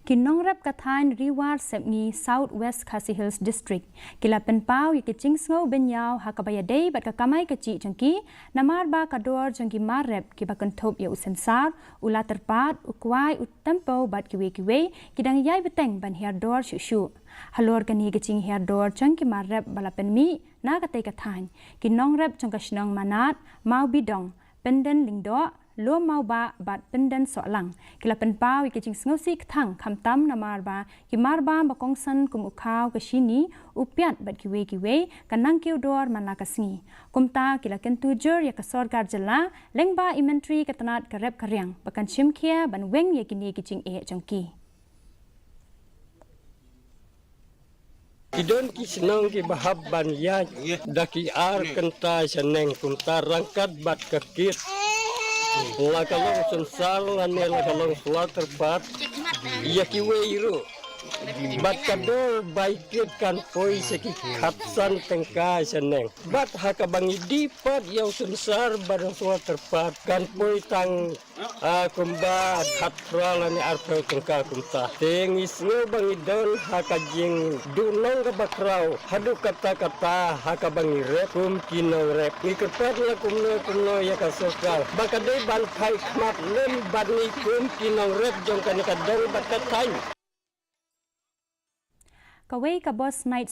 ki Nongrep Kathain Riwar Sepngi South West KHASI Hills District kila penpau ki ching sngo benyau hakabaya day bat ka kamai kecil jengki namar ba kador jengki marep ki bakentop ya usensar ula terpat ukwai utempo bat kiwe kidang yai beteng ban Hiar dor Shuh halor kani kecing Hiar dor jengki marep balapen mi na katai kathain ki Nongrep jengka senang manat mau bidong penden lingdo lo mau ba bat penden solang kila penpau ki ching sngosi kthang khamtam namar ba ki marba bakongsan kum ukhaw ka shini upiat bat kiwe kanang kiudor manakasni kumta kila kentujur ya ka sorkar jela lengba imentri katanat karep karyang bakan chimkhia ban weng ya kini ki ching e jongki Kidon ki senang ki bahab ban ya daki ar kenta seneng kumta rangkat bat kakit lakalong sensar lane lakalong sulat terpat iya kiwe iru bat kador baikit kan poi seki khatsan tengka seneng bat hakabangi dipat yang sensar barang sulat terpat kan poi tang kumba khatra lane arpe tengka kumta tengis ngo bangi don hakajing dunong ka bakrau hadu kata hakabangi rep kum kinong rep nikepat la kumno ya kasokal bakade ban khai khmat lem bani kum kinong rep jong kan kadong bat katai kawai ka boss night